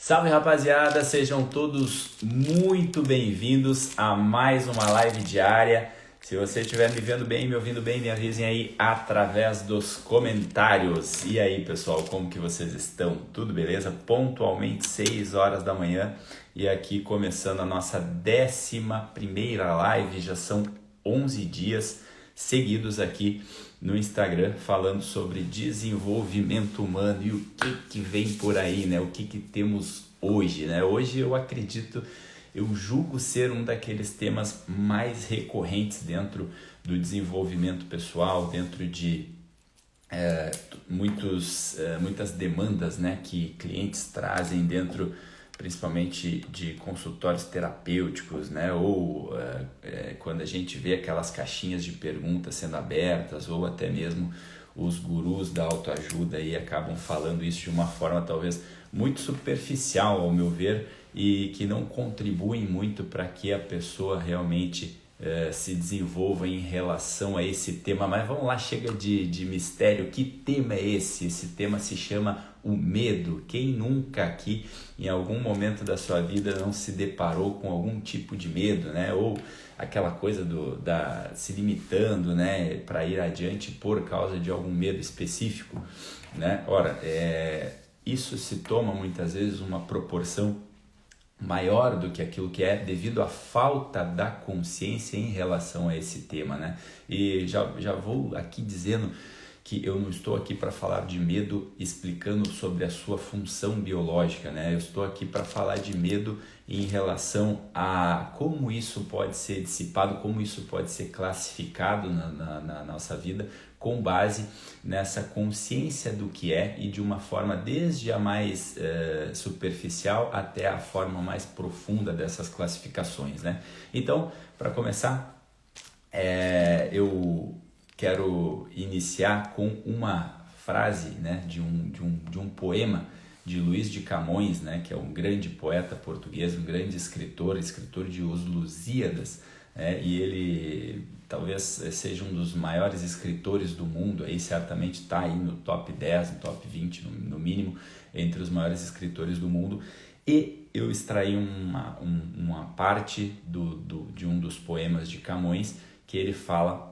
Salve rapaziada, sejam todos muito bem-vindos a mais uma live diária. Se você estiver me vendo bem, me ouvindo bem, me avisem aí através dos comentários. E aí pessoal, como que vocês estão? Tudo beleza? Pontualmente 6 horas da manhã e aqui começando a nossa 11ª live, já são 11 dias seguidos aqui no Instagram falando sobre desenvolvimento humano e o que vem por aí, né? O que temos hoje, né? Hoje eu acredito, eu julgo ser um daqueles temas mais recorrentes dentro do desenvolvimento pessoal, dentro de muitas demandas, né, que clientes trazem dentro principalmente de consultórios terapêuticos, né? Ou quando a gente vê aquelas caixinhas de perguntas sendo abertas, ou até mesmo os gurus da autoajuda aí acabam falando isso de uma forma talvez muito superficial, ao meu ver, e que não contribuem muito para que a pessoa realmente se desenvolva em relação a esse tema. Mas vamos lá, chega de mistério. Que tema é esse? Esse tema se chama o medo. Quem nunca aqui em algum momento da sua vida não se deparou com algum tipo de medo, né? Ou aquela coisa se limitando, né, para ir adiante por causa de algum medo específico, né? Ora, isso se toma muitas vezes uma proporção maior do que aquilo que é devido à falta da consciência em relação a esse tema, né? E já vou aqui dizendo que eu não estou aqui para falar de medo explicando sobre a sua função biológica, né? Eu estou aqui para falar de medo em relação a como isso pode ser dissipado, como isso pode ser classificado na nossa vida com base nessa consciência do que é e de uma forma desde a mais superficial até a forma mais profunda dessas classificações, né? Então, para começar, eu quero iniciar com uma frase, né, de um poema de Luís de Camões, né, que é um grande poeta português, um grande escritor de Os Lusíadas, e ele talvez seja um dos maiores escritores do mundo, aí certamente está aí no top 10, no top 20 no mínimo, entre os maiores escritores do mundo. E eu extraí uma parte de um dos poemas de Camões que ele fala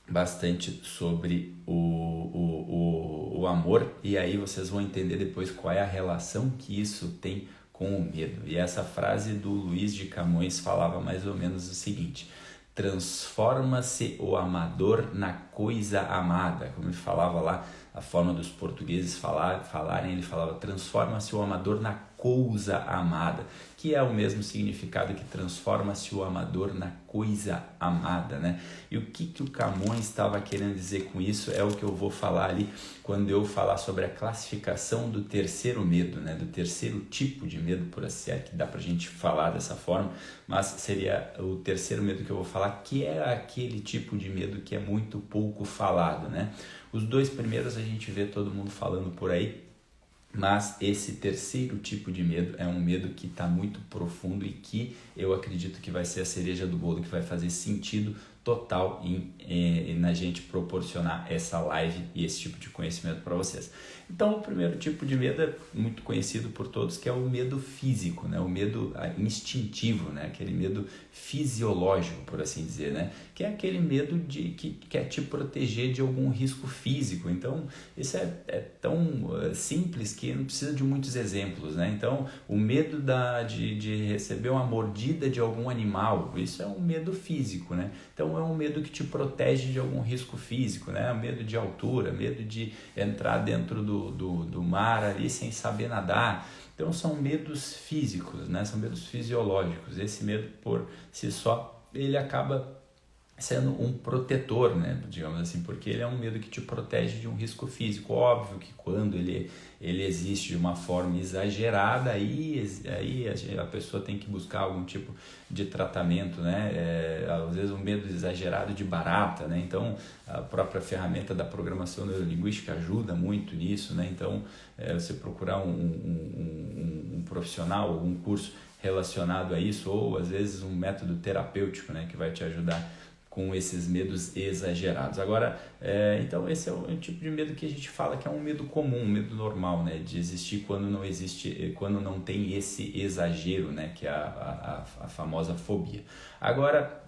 bastante sobre o amor, e aí vocês vão entender depois qual é a relação que isso tem com o medo. E essa frase do Luís de Camões falava mais ou menos o seguinte: transforma-se o amador na coisa amada. Como ele falava lá, a forma dos portugueses falarem, ele falava transforma-se o amador na coisa amada, que é o mesmo significado que transforma-se o amador na coisa amada, né? E o que o Camões estava querendo dizer com isso é o que eu vou falar ali quando eu falar sobre a classificação do terceiro medo, né? Do terceiro tipo de medo, por assim que dá pra gente falar dessa forma, mas seria o terceiro medo que eu vou falar, que é aquele tipo de medo que é muito pouco falado, né? Os dois primeiros a gente vê todo mundo falando por aí, mas esse terceiro tipo de medo é um medo que está muito profundo e que eu acredito que vai ser a cereja do bolo, que vai fazer sentido total na gente proporcionar essa live e esse tipo de conhecimento para vocês. Então, o primeiro tipo de medo é muito conhecido por todos, que é o medo físico, né? O medo instintivo, né? Aquele medo fisiológico, por assim dizer, né? Que é aquele medo que quer te proteger de algum risco físico. Então, isso é tão simples que não precisa de muitos exemplos, né? Então, o medo de receber uma mordida de algum animal, isso é um medo físico, né? Então, é um medo que te protege de algum risco físico, né? Medo de altura, medo de entrar dentro do mar ali sem saber nadar. Então, são medos físicos, né? São medos fisiológicos. Esse medo, por si só, ele acaba sendo um protetor, né, digamos assim, porque ele é um medo que te protege de um risco físico. Óbvio que quando ele existe de uma forma exagerada, aí a pessoa tem que buscar algum tipo de tratamento, né? Às vezes um medo exagerado de barata, né? Então a própria ferramenta da programação neurolinguística ajuda muito nisso, né? Então você procurar um profissional, um curso relacionado a isso, ou às vezes um método terapêutico, né, que vai te ajudar com esses medos exagerados. Agora, então esse é o tipo de medo que a gente fala que é um medo comum, um medo normal, né, de existir quando não tem esse exagero, né, que é a famosa fobia. Agora,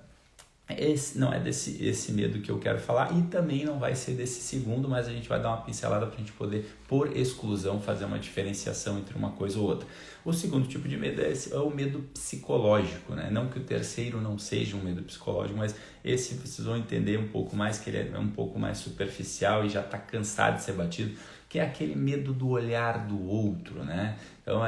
não é esse medo que eu quero falar e também não vai ser desse segundo, mas a gente vai dar uma pincelada para a gente poder, por exclusão, fazer uma diferenciação entre uma coisa ou outra. O segundo tipo de medo é o medo psicológico, né? Não que o terceiro não seja um medo psicológico, mas esse vocês vão entender um pouco mais, que ele é um pouco mais superficial e já está cansado de ser batido, que é aquele medo do olhar do outro, né? Então,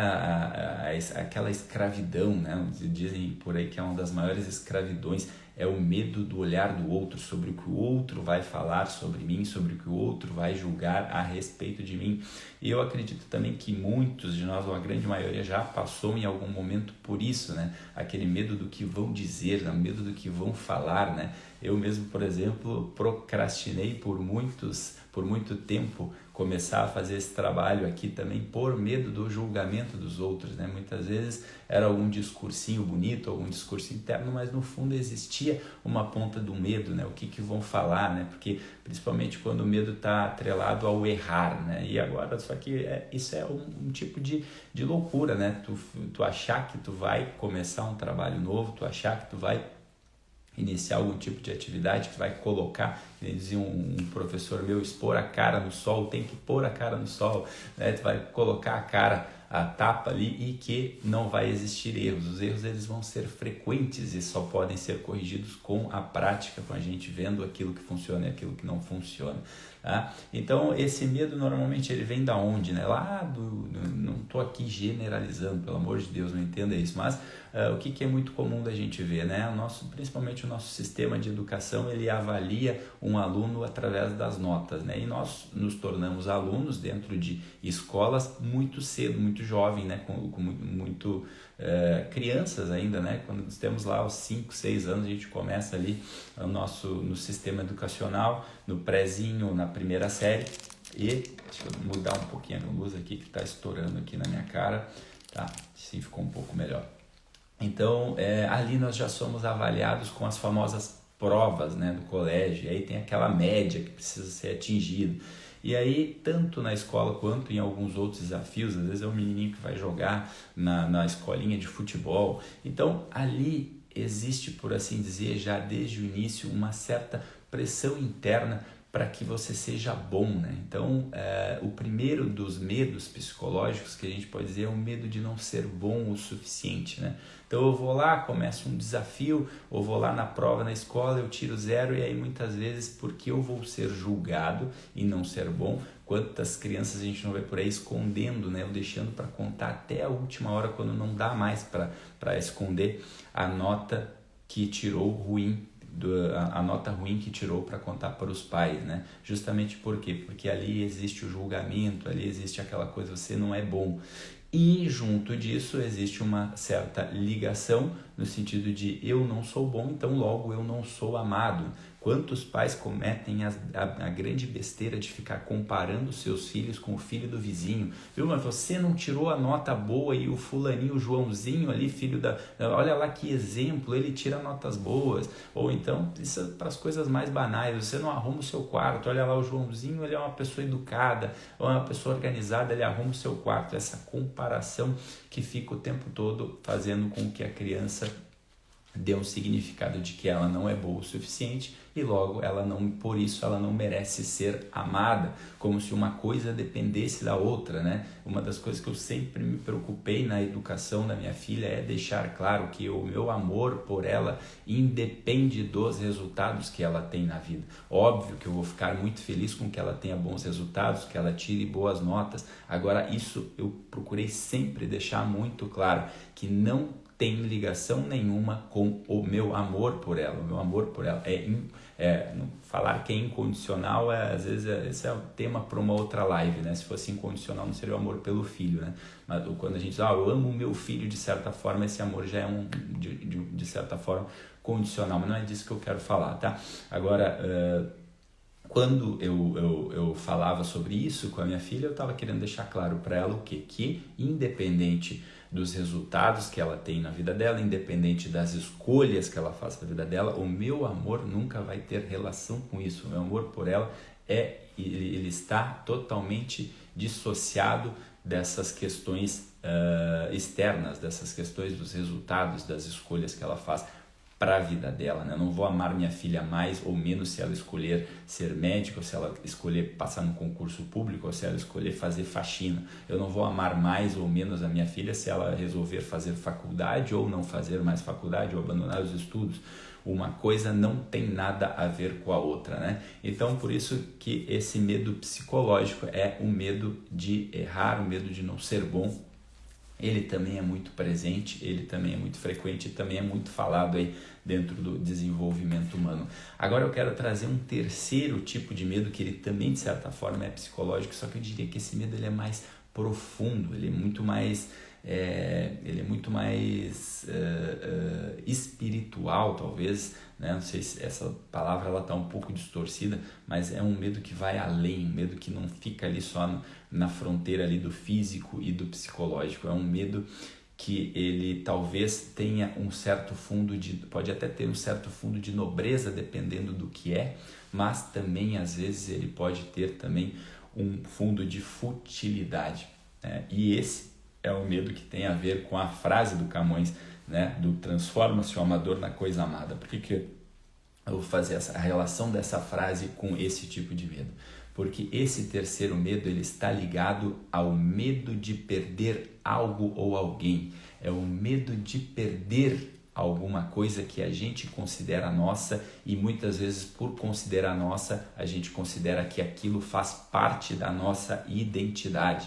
aquela escravidão, né? Dizem por aí que é uma das maiores escravidões, é o medo do olhar do outro, sobre o que o outro vai falar sobre mim, sobre o que o outro vai julgar a respeito de mim. E eu acredito também que muitos de nós, ou a grande maioria, já passou em algum momento por isso, né? Aquele medo do que vão dizer, né? O medo do que vão falar, né? Eu mesmo, por exemplo, procrastinei por muito tempo começar a fazer esse trabalho aqui também por medo do julgamento dos outros, né? Muitas vezes era algum discursinho bonito, algum discurso interno, mas no fundo existia uma ponta do medo, né? O que vão falar, né? Porque principalmente quando o medo está atrelado ao errar, né? E agora, só que isso é um tipo de loucura, né? Tu achar que tu vai começar um trabalho novo, tu achar que tu vai iniciar algum tipo de atividade que vai colocar, como dizia um professor meu, expor a cara no sol, tem que pôr a cara no sol, né? Tu vai colocar a cara, a tapa ali, e que não vai existir erros. Os erros eles vão ser frequentes e só podem ser corrigidos com a prática, com a gente vendo aquilo que funciona e aquilo que não funciona. Tá? Então esse medo normalmente ele vem da onde, né? Não estou aqui generalizando, pelo amor de Deus, não entenda isso, mas o que é muito comum da gente ver, né? Principalmente o nosso sistema de educação, ele avalia um aluno através das notas, né? E nós nos tornamos alunos dentro de escolas muito cedo, muito jovem, né? Com muito crianças ainda, né? Quando nós temos lá os 5, 6 anos, a gente começa ali no sistema educacional, no prézinho, na primeira série. E deixa eu mudar um pouquinho a luz aqui que está estourando aqui na minha cara, tá? Assim ficou um pouco melhor. Então, ali nós já somos avaliados com as famosas provas, né, do colégio, e aí tem aquela média que precisa ser atingida. E aí, tanto na escola quanto em alguns outros desafios, às vezes é um menininho que vai jogar na escolinha de futebol. Então, ali existe, por assim dizer, já desde o início, uma certa pressão interna para que você seja bom, né? Então, o primeiro dos medos psicológicos que a gente pode dizer é o medo de não ser bom o suficiente, né? Então, eu vou lá, começo um desafio, ou vou lá na prova na escola, eu tiro 0, e aí muitas vezes, porque eu vou ser julgado e não ser bom, quantas crianças a gente não vê por aí escondendo, né? Ou deixando para contar até a última hora, quando não dá mais para esconder a nota que tirou ruim, a nota ruim que tirou para contar para os pais, né? Justamente por quê? Porque ali existe o julgamento, ali existe aquela coisa, você não é bom. E junto disso existe uma certa ligação no sentido de eu não sou bom, então logo eu não sou amado. Quantos pais cometem a grande besteira de ficar comparando seus filhos com o filho do vizinho? Viu, mas você não tirou a nota boa e o fulaninho, o Joãozinho ali, filho da... Olha lá que exemplo, ele tira notas boas. Ou então, isso é para as coisas mais banais, você não arruma o seu quarto, olha lá o Joãozinho, ele é uma pessoa educada, ou é uma pessoa organizada, ele arruma o seu quarto. Essa comparação que fica o tempo todo fazendo com que a criança dê um significado de que ela não é boa o suficiente e logo por isso ela não merece ser amada, como se uma coisa dependesse da outra, né? Uma das coisas que eu sempre me preocupei na educação da minha filha é deixar claro que o meu amor por ela independe dos resultados que ela tem na vida. Óbvio que eu vou ficar muito feliz com que ela tenha bons resultados, que ela tire boas notas. Agora, isso eu procurei sempre deixar muito claro, que não tem ligação nenhuma com o meu amor por ela. O meu amor por ela falar que é incondicional, às vezes esse é o tema para uma outra live, né? Se fosse incondicional não seria o amor pelo filho, né? Mas quando a gente diz, eu amo o meu filho, de certa forma, esse amor já é de certa forma condicional, mas não é disso que eu quero falar, tá? Agora, quando eu falava sobre isso com a minha filha, eu estava querendo deixar claro para ela o quê? Que independente dos resultados que ela tem na vida dela, independente das escolhas que ela faz na vida dela, o meu amor nunca vai ter relação com isso. O meu amor por ela ele está totalmente dissociado dessas questões externas, dessas questões dos resultados, das escolhas que ela faz para a vida dela, né? Eu não vou amar minha filha mais ou menos se ela escolher ser médica, ou se ela escolher passar no concurso público, ou se ela escolher fazer faxina. Eu não vou amar mais ou menos a minha filha se ela resolver fazer faculdade ou não fazer mais faculdade ou abandonar os estudos. Uma coisa não tem nada a ver com a outra, né? Então, por isso que esse medo psicológico é o medo de errar, o medo de não ser bom. Ele também é muito presente, ele também é muito frequente e também é muito falado aí dentro do desenvolvimento humano. Agora eu quero trazer um terceiro tipo de medo que ele também de certa forma é psicológico, só que eu diria que esse medo ele é mais profundo, ele é muito mais espiritual, talvez, né? Não sei se essa palavra ela está um pouco distorcida, mas é um medo que vai além, um medo que não fica ali só na fronteira ali do físico e do psicológico. É um medo que ele talvez tenha um certo fundo pode até ter um certo fundo de nobreza, dependendo do que é, mas também às vezes ele pode ter também um fundo de futilidade, né? E esse é o medo que tem a ver com a frase do Camões, né, do transforma-se o amador na coisa amada. Por que eu vou fazer a relação dessa frase com esse tipo de medo? Porque esse terceiro medo ele está ligado ao medo de perder algo ou alguém. É o medo de perder alguma coisa que a gente considera nossa e muitas vezes por considerar nossa, a gente considera que aquilo faz parte da nossa identidade.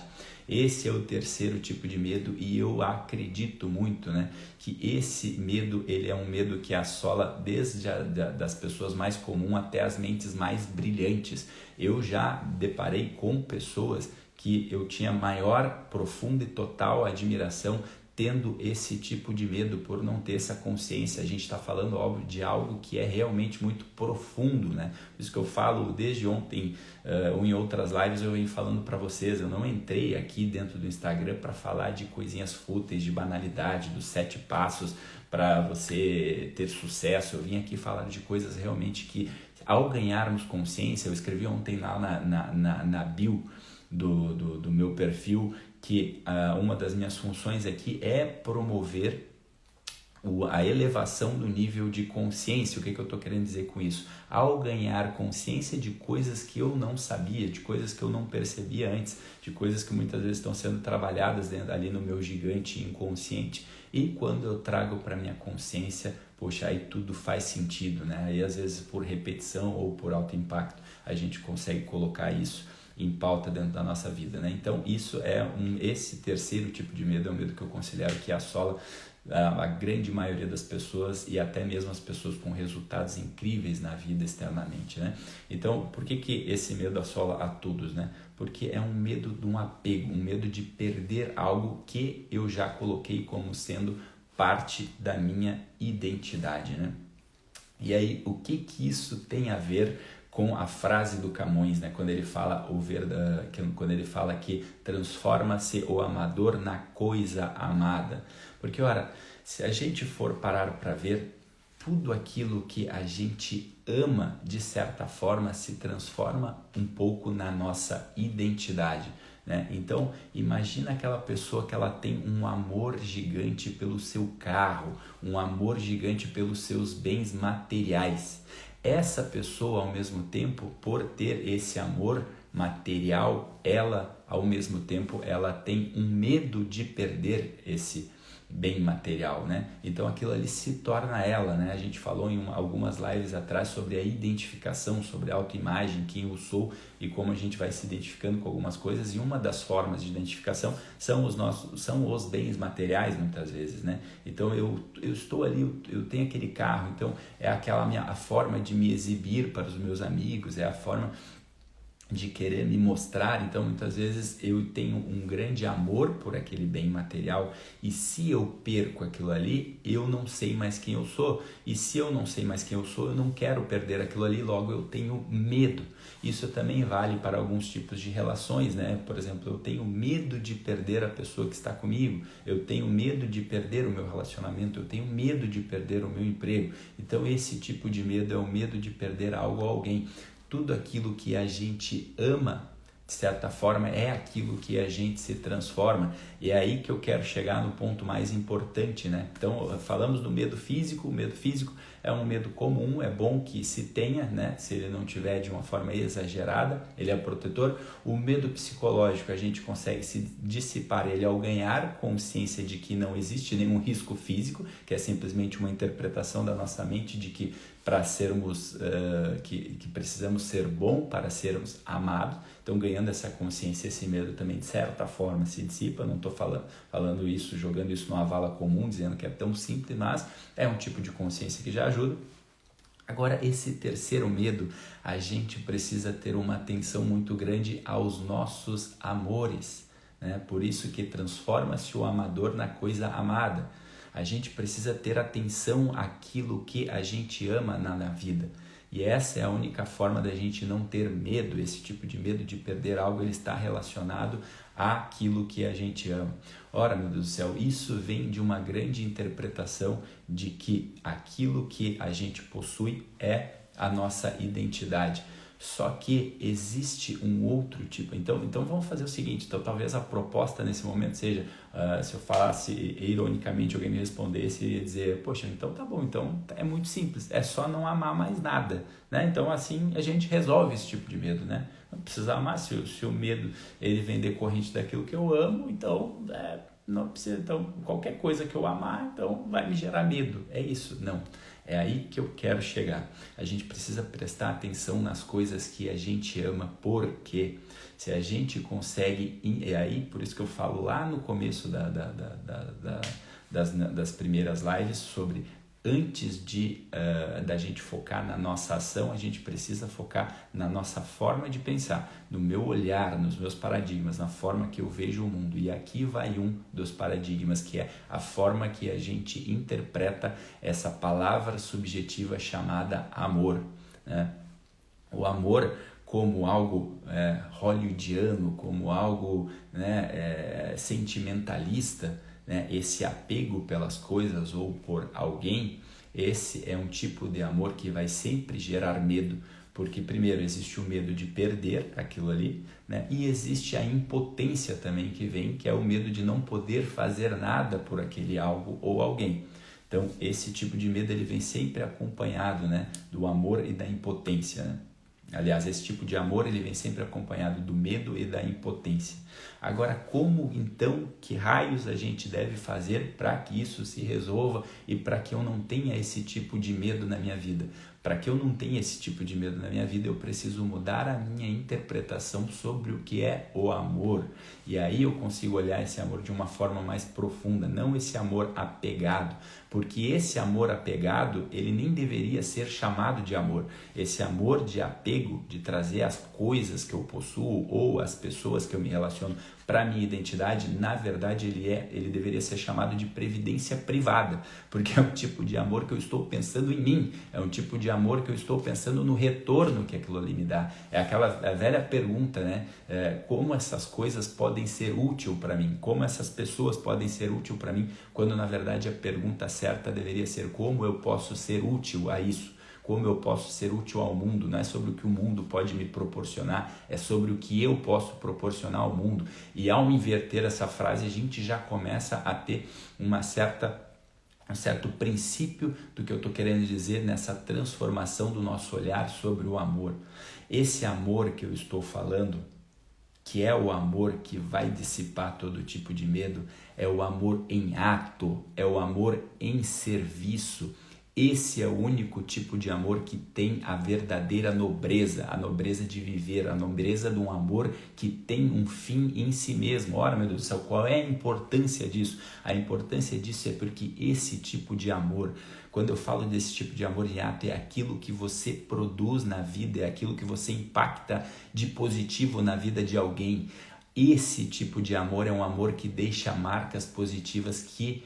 Esse é o terceiro tipo de medo e eu acredito muito, né, que esse medo ele é um medo que assola desde das pessoas mais comuns até as mentes mais brilhantes. Eu já deparei com pessoas que eu tinha maior, profunda e total admiração tendo esse tipo de medo por não ter essa consciência. A gente está falando, óbvio, de algo que é realmente muito profundo, né? Por isso que eu falo desde ontem, ou em outras lives eu venho falando para vocês, eu não entrei aqui dentro do Instagram para falar de coisinhas fúteis, de banalidade, dos 7 passos para você ter sucesso. Eu vim aqui falar de coisas realmente que, ao ganharmos consciência, eu escrevi ontem lá na bio do meu perfil, que uma das minhas funções aqui é promover a elevação do nível de consciência. O que eu estou querendo dizer com isso? Ao ganhar consciência de coisas que eu não sabia, de coisas que eu não percebia antes, de coisas que muitas vezes estão sendo trabalhadas ali no meu gigante inconsciente. E quando eu trago para minha consciência, poxa, aí tudo faz sentido, né? Aí às vezes por repetição ou por alto impacto a gente consegue colocar isso em pauta dentro da nossa vida, né? Então isso esse terceiro tipo de medo é um medo que eu considero que assola a grande maioria das pessoas e até mesmo as pessoas com resultados incríveis na vida externamente, né? Então, por que esse medo assola a todos, né? Porque é um medo de um apego, um medo de perder algo que eu já coloquei como sendo parte da minha identidade, né? E aí, o que isso tem a ver com a frase do Camões, né? Quando ele fala quando ele fala que transforma-se o amador na coisa amada. Porque, ora, se a gente for parar para ver, tudo aquilo que a gente ama, de certa forma, se transforma um pouco na nossa identidade, né? Então, imagina aquela pessoa que ela tem um amor gigante pelo seu carro, um amor gigante pelos seus bens materiais. Essa pessoa, ao mesmo tempo, por ter esse amor material, ela, ao mesmo tempo, ela tem um medo de perder esse bem material, né? Então aquilo ali se torna ela, né? A gente falou em algumas lives atrás sobre a identificação, sobre a autoimagem, quem eu sou e como a gente vai se identificando com algumas coisas, e uma das formas de identificação são os bens materiais, muitas vezes, né? Então eu estou ali, eu tenho aquele carro, então é a forma de me exibir para os meus amigos, é a forma de querer me mostrar. Então muitas vezes eu tenho um grande amor por aquele bem material, e se eu perco aquilo ali, eu não sei mais quem eu sou, e se eu não sei mais quem eu sou, eu não quero perder aquilo ali, logo eu tenho medo. Isso também vale para alguns tipos de relações, né? Por exemplo, eu tenho medo de perder a pessoa que está comigo, eu tenho medo de perder o meu relacionamento, eu tenho medo de perder o meu emprego. Então esse tipo de medo é o medo de perder algo ou alguém. Tudo aquilo que a gente ama, de certa forma, é aquilo que a gente se transforma. E é aí que eu quero chegar no ponto mais importante, né? Então, falamos do medo físico. O medo físico é um medo comum, é bom que se tenha, né? Se ele não tiver de uma forma exagerada, ele é protetor. O medo psicológico, a gente consegue se dissipar ele ao ganhar consciência de que não existe nenhum risco físico, que é simplesmente uma interpretação da nossa mente de que para sermos, que precisamos ser bom para sermos amados. Então, ganhando essa consciência, esse medo também de certa forma se dissipa. Não estou falando isso, jogando isso numa vala comum, dizendo que é tão simples, mas é um tipo de consciência que já ajuda. Agora, esse terceiro medo, a gente precisa ter uma atenção muito grande aos nossos amores, né? Por isso que transforma-se o amador na coisa amada. A gente precisa ter atenção àquilo que a gente ama na vida. E essa é a única forma da gente não ter medo. Esse tipo de medo de perder algo, ele está relacionado àquilo que a gente ama. Ora, meu Deus do céu, isso vem de uma grande interpretação de que aquilo que a gente possui é a nossa identidade. Só que existe um outro tipo. Então vamos fazer o seguinte. Então talvez a proposta nesse momento seja, se eu falasse ironicamente, alguém me respondesse e ia dizer, poxa, então tá bom, então é muito simples, é só não amar mais nada, né? Então assim a gente resolve esse tipo de medo, né? Não precisa amar. Se o medo ele vem decorrente daquilo que eu amo, então não precisa. Então qualquer coisa que eu amar, então vai me gerar medo. É isso? Não. É aí que eu quero chegar. A gente precisa prestar atenção nas coisas que a gente ama, porque se a gente consegue... É aí, por isso que eu falo lá no começo das primeiras lives sobre... Antes da gente focar na nossa ação, a gente precisa focar na nossa forma de pensar, no meu olhar, nos meus paradigmas, na forma que eu vejo o mundo. E aqui vai um dos paradigmas, que é a forma que a gente interpreta essa palavra subjetiva chamada amor, né? O amor como algo hollywoodiano, como algo, né, sentimentalista, né? Esse apego pelas coisas ou por alguém, esse é um tipo de amor que vai sempre gerar medo, porque primeiro existe o medo de perder aquilo ali, né? E existe a impotência também que vem, que é o medo de não poder fazer nada por aquele algo ou alguém. Então esse tipo de medo ele vem sempre acompanhado, né, do amor e da impotência, né? Aliás, esse tipo de amor ele vem sempre acompanhado do medo e da impotência. Agora, como então, que raios a gente deve fazer para que isso se resolva e para que eu não tenha esse tipo de medo na minha vida? Para que eu não tenha esse tipo de medo na minha vida, eu preciso mudar a minha interpretação sobre o que é o amor. E aí eu consigo olhar esse amor de uma forma mais profunda, não esse amor apegado. Porque esse amor apegado, ele nem deveria ser chamado de amor. Esse amor de apego, de trazer as coisas que eu possuo ou as pessoas que eu me relaciono para a minha identidade, na verdade ele deveria ser chamado de previdência privada, porque é um tipo de amor que eu estou pensando em mim, é um tipo de amor que eu estou pensando no retorno que aquilo ali me dá. É aquela velha pergunta, né? Como essas coisas podem ser útil para mim? Como essas pessoas podem ser útil para mim? Quando na verdade a pergunta certa deveria ser como eu posso ser útil a isso? Como eu posso ser útil ao mundo? Não é sobre o que o mundo pode me proporcionar, é sobre o que eu posso proporcionar ao mundo. E ao inverter essa frase, a gente já começa a ter um certo princípio do que eu estou querendo dizer nessa transformação do nosso olhar sobre o amor. Esse amor que eu estou falando, que é o amor que vai dissipar todo tipo de medo, é o amor em ato, é o amor em serviço. Esse é o único tipo de amor que tem a verdadeira nobreza, a nobreza de viver, a nobreza de um amor que tem um fim em si mesmo. Ora, meu Deus do céu, qual é a importância disso? A importância disso é porque esse tipo de amor, quando eu falo desse tipo de amor em ato, é aquilo que você produz na vida, é aquilo que você impacta de positivo na vida de alguém. Esse tipo de amor é um amor que deixa marcas positivas que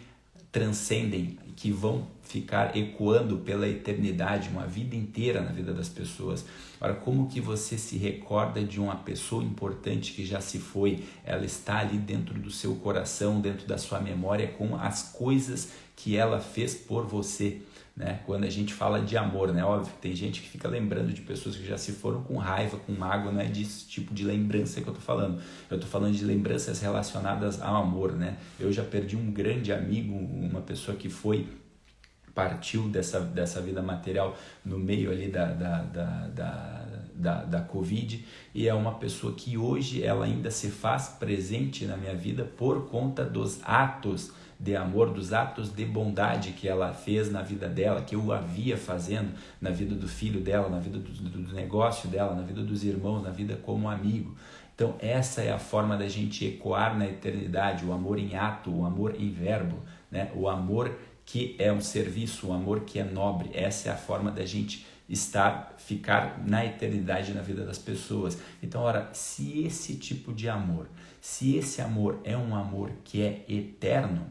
transcendem, que vão ficar ecoando pela eternidade, uma vida inteira na vida das pessoas. Ora, como que você se recorda de uma pessoa importante que já se foi? Ela está ali dentro do seu coração, dentro da sua memória, com as coisas que ela fez por você, né? Quando a gente fala de amor, né? Óbvio, tem gente que fica lembrando de pessoas que já se foram com raiva, com mágoa, não é desse tipo de lembrança que eu tô falando. Eu tô falando de lembranças relacionadas ao amor, né? Eu já perdi um grande amigo, uma pessoa que partiu dessa vida material no meio ali da Covid, e é uma pessoa que hoje ela ainda se faz presente na minha vida por conta dos atos de amor, dos atos de bondade que ela fez na vida dela, que eu havia fazendo na vida do filho dela, na vida do negócio dela, na vida dos irmãos, na vida como amigo. Então essa é a forma da gente ecoar na eternidade, o amor em ato, o amor em verbo, né? O amor que é um serviço, o amor que é nobre. Essa é a forma da gente ficar na eternidade na vida das pessoas. Então, ora, se esse tipo de amor, se esse amor é um amor que é eterno,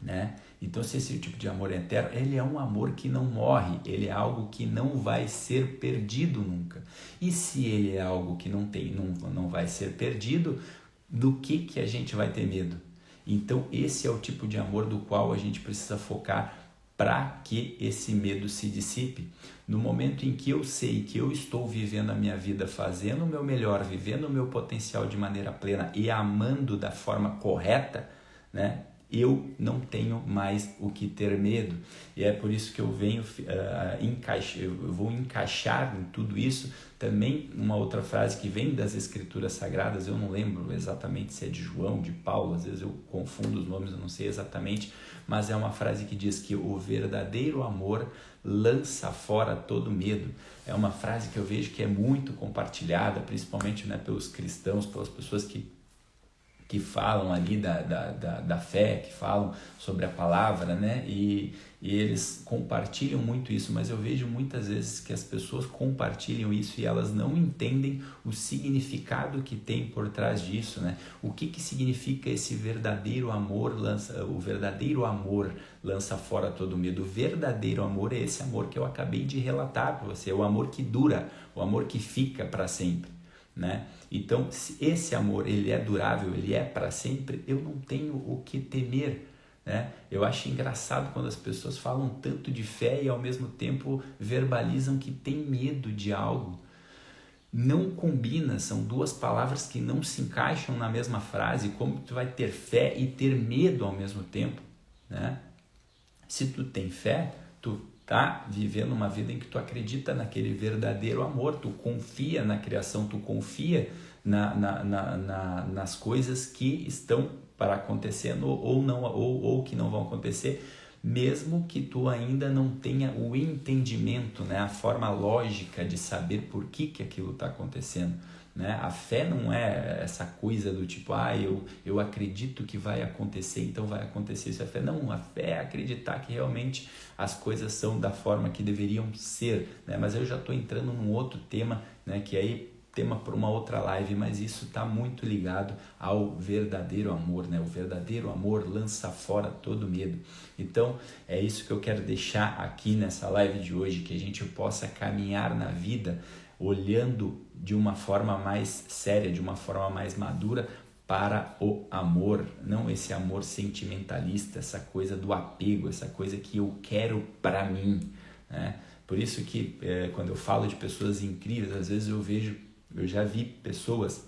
né? Então, se esse tipo de amor é eterno, ele é um amor que não morre, ele é algo que não vai ser perdido nunca. E se ele é algo que não vai ser perdido, do que a gente vai ter medo? Então, esse é o tipo de amor do qual a gente precisa focar para que esse medo se dissipe. No momento em que eu sei que eu estou vivendo a minha vida, fazendo o meu melhor, vivendo o meu potencial de maneira plena e amando da forma correta, né? Eu não tenho mais o que ter medo. E é por isso que eu venho eu vou encaixar em tudo isso também uma outra frase que vem das Escrituras Sagradas. Eu não lembro exatamente se é de João, de Paulo, às vezes eu confundo os nomes, eu não sei exatamente, mas é uma frase que diz que o verdadeiro amor lança fora todo medo. É uma frase que eu vejo que é muito compartilhada, principalmente, né, pelos cristãos, pelas pessoas que falam ali da fé, que falam sobre a palavra, né? E eles compartilham muito isso, mas eu vejo muitas vezes que as pessoas compartilham isso e elas não entendem o significado que tem por trás disso, né? O que significa esse verdadeiro amor o verdadeiro amor lança fora todo medo. O verdadeiro amor é esse amor que eu acabei de relatar para você, o amor que dura, o amor que fica para sempre, né? Então, se esse amor ele é durável, ele é para sempre, eu não tenho o que temer, né? Eu acho engraçado quando as pessoas falam tanto de fé e ao mesmo tempo verbalizam que tem medo de algo. Não combina, são duas palavras que não se encaixam na mesma frase. Como tu vai ter fé e ter medo ao mesmo tempo, né? Se tu tem fé, tu tá vivendo uma vida em que tu acredita naquele verdadeiro amor, tu confia na criação, tu confia nas coisas que estão para acontecendo ou que não vão acontecer, mesmo que tu ainda não tenha o entendimento, né, a forma lógica de saber por que aquilo está acontecendo. Né? A fé não é essa coisa do tipo, eu acredito que vai acontecer, então vai acontecer isso. A fé não, a fé é acreditar que realmente as coisas são da forma que deveriam ser, né? Mas eu já estou entrando num outro tema, né, que aí tema para uma outra live, mas isso está muito ligado ao verdadeiro amor, né? O verdadeiro amor lança fora todo medo. Então é isso que eu quero deixar aqui nessa live de hoje, que a gente possa caminhar na vida olhando de uma forma mais séria, de uma forma mais madura para o amor, não esse amor sentimentalista, essa coisa do apego, essa coisa que eu quero para mim, né? Por isso que quando eu falo de pessoas incríveis, às vezes eu já vi pessoas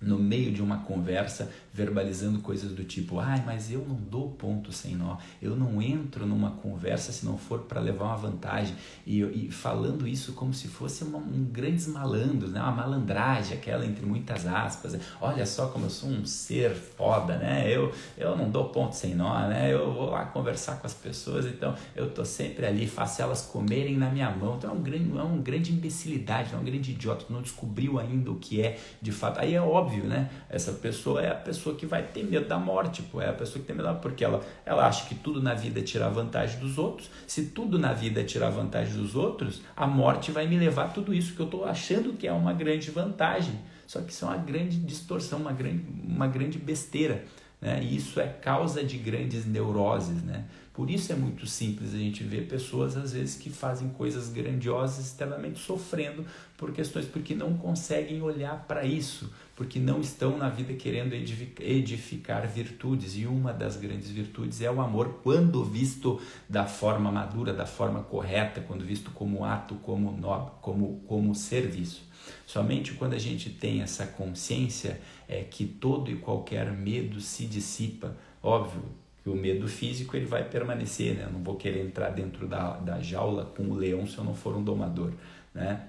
no meio de uma conversa verbalizando coisas do tipo, mas eu não dou ponto sem nó, eu não entro numa conversa se não for para levar uma vantagem, e falando isso como se fosse um grandes malandros, né? Uma malandragem, aquela entre muitas aspas, olha só como eu sou um ser foda, né? Eu não dou ponto sem nó, né? Eu vou lá conversar com as pessoas, então eu tô sempre ali, faço elas comerem na minha mão. Então é uma grande imbecilidade, é um grande idiota, não descobriu ainda o que é de fato. Aí é óbvio, né? Essa pessoa é a pessoa que vai ter medo da morte, pô. É a pessoa que tem medo da morte, porque ela acha que tudo na vida é tirar vantagem dos outros. Se tudo na vida é tirar vantagem dos outros, a morte vai me levar a tudo isso que eu tô achando que é uma grande vantagem. Só que isso é uma grande distorção, uma grande besteira, né? E isso é causa de grandes neuroses, né? Por isso é muito simples a gente ver pessoas, às vezes, que fazem coisas grandiosas externamente sofrendo por questões, porque não conseguem olhar para isso, porque não estão na vida querendo edificar virtudes. E uma das grandes virtudes é o amor, quando visto da forma madura, da forma correta, quando visto como ato, como nobre, como serviço. Somente quando a gente tem essa consciência é que todo e qualquer medo se dissipa. Óbvio que o medo físico ele vai permanecer, né? Eu não vou querer entrar dentro da jaula com o leão se eu não for um domador, né?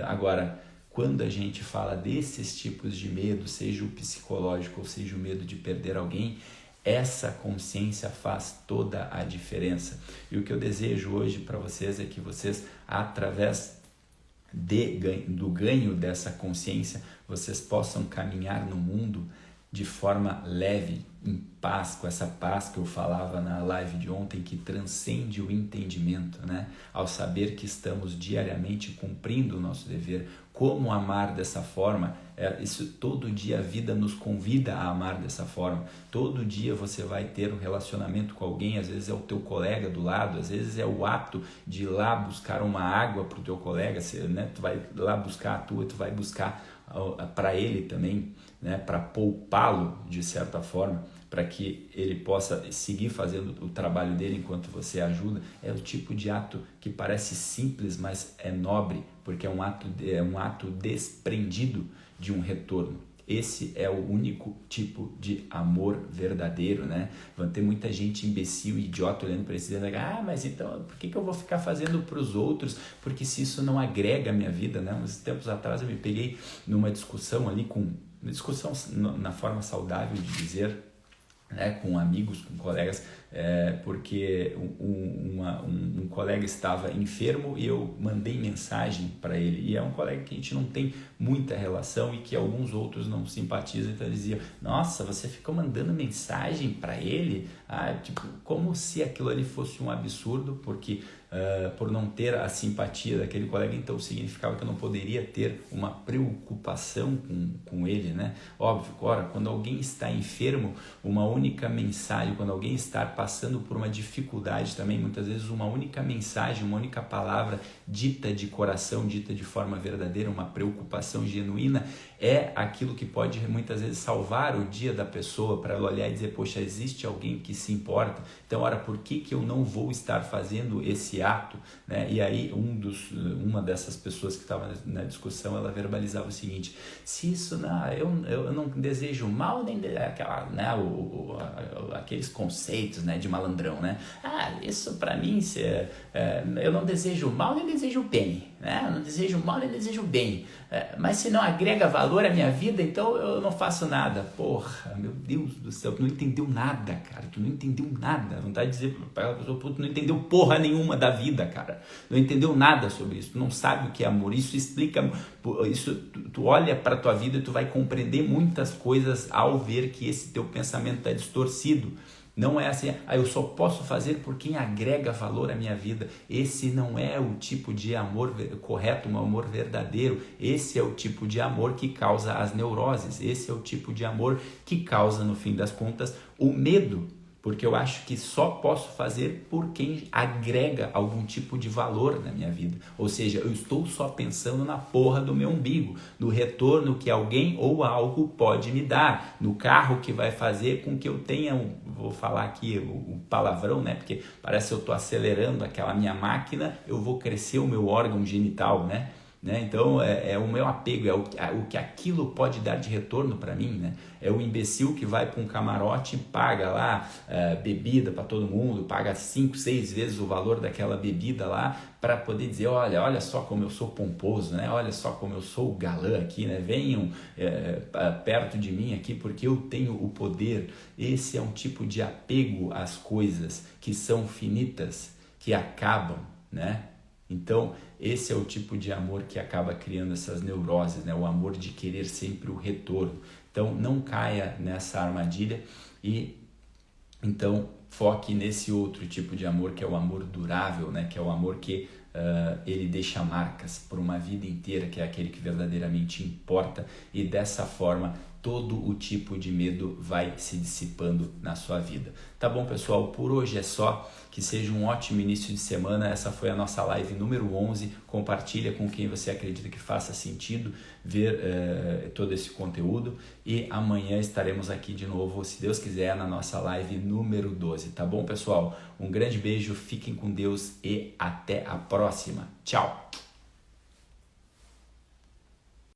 Agora, quando a gente fala desses tipos de medo, seja o psicológico ou seja o medo de perder alguém, essa consciência faz toda a diferença. E o que eu desejo hoje para vocês é que vocês, através do ganho dessa consciência, vocês possam caminhar no mundo de forma leve, em paz, com essa paz que eu falava na live de ontem, que transcende o entendimento, né? Ao saber que estamos diariamente cumprindo o nosso dever. Como amar dessa forma? Isso todo dia a vida nos convida a amar dessa forma. Todo dia você vai ter um relacionamento com alguém, às vezes é o teu colega do lado, às vezes é o ato de ir lá buscar uma água para o teu colega, né? Tu vai lá buscar a tua, tu vai buscar para ele também, né? Para poupá-lo de certa forma, para que ele possa seguir fazendo o trabalho dele enquanto você ajuda. É o tipo de ato que parece simples, mas é nobre, porque é um ato desprendido de um retorno. Esse é o único tipo de amor verdadeiro, né? Vai ter muita gente imbecil e idiota olhando para isso e dizendo, mas então por que eu vou ficar fazendo para os outros? Porque se isso não agrega a minha vida, né? Uns tempos atrás eu me peguei numa discussão ali, uma discussão na forma saudável de dizer, né, com amigos, com colegas, porque um colega estava enfermo e eu mandei mensagem para ele, e é um colega que a gente não tem muita relação e que alguns outros não simpatizam, então eles diziam, nossa, você ficou mandando mensagem para ele? Tipo, como se aquilo ali fosse um absurdo, porque por não ter a simpatia daquele colega, então significava que eu não poderia ter uma preocupação com ele, né? Óbvio, ora, quando alguém está enfermo, uma única mensagem, quando alguém está passando por uma dificuldade também, muitas vezes uma única mensagem, uma única palavra dita de coração, dita de forma verdadeira, uma preocupação genuína, é aquilo que pode muitas vezes salvar o dia da pessoa, para ela olhar e dizer, poxa, existe alguém que se importa, então ora, por que eu não vou estar fazendo esse ato, né? E aí uma dessas pessoas que estava na discussão, ela verbalizava o seguinte, se isso eu não desejo mal, nem aquela, né, aqueles conceitos, né, de malandrão, né? Isso para mim, eu não desejo mal nem desejo bem, né? Eu não desejo mal nem desejo bem, mas se não agrega valor à minha vida, então eu não faço nada. Porra, meu Deus do céu, tu não entendeu nada, cara, tu não entendeu nada. A vontade de dizer para a pessoa, tu não entendeu porra nenhuma da vida, cara, não entendeu nada sobre isso, tu não sabe o que é amor. Isso explica, isso, tu olha para tua vida e tu vai compreender muitas coisas ao ver que esse teu pensamento está distorcido. Não é assim, eu só posso fazer por quem agrega valor à minha vida. Esse não é o tipo de amor correto, um amor verdadeiro. Esse é o tipo de amor que causa as neuroses. Esse é o tipo de amor que causa, no fim das contas, o medo. Porque eu acho que só posso fazer por quem agrega algum tipo de valor na minha vida. Ou seja, eu estou só pensando na porra do meu umbigo, no retorno que alguém ou algo pode me dar, no carro que vai fazer com que eu tenha, vou falar aqui o palavrão, né? Porque parece que eu estou acelerando aquela minha máquina, eu vou crescer o meu órgão genital, né? né? Então é o meu apego, o que aquilo pode dar de retorno para mim, né? É o imbecil que vai para um camarote e paga lá bebida para todo mundo, paga 5, 6 vezes o valor daquela bebida lá para poder dizer, olha só como eu sou pomposo, né? Olha só como eu sou galã aqui, né? Venham perto de mim aqui porque eu tenho o poder. Esse é um tipo de apego às coisas que são finitas, que acabam, né? Então, esse é o tipo de amor que acaba criando essas neuroses, né? O amor de querer sempre o retorno. Então, não caia nessa armadilha e, então, foque nesse outro tipo de amor, que é o amor durável, né? Que é o amor que ele deixa marcas por uma vida inteira, que é aquele que verdadeiramente importa, e dessa forma todo o tipo de medo vai se dissipando na sua vida. Tá bom, pessoal? Por hoje é só. Que seja um ótimo início de semana. Essa foi a nossa live número 11. Compartilha com quem você acredita que faça sentido ver todo esse conteúdo. E amanhã estaremos aqui de novo, se Deus quiser, na nossa live número 12. Tá bom, pessoal? Um grande beijo, fiquem com Deus e até a próxima. Tchau!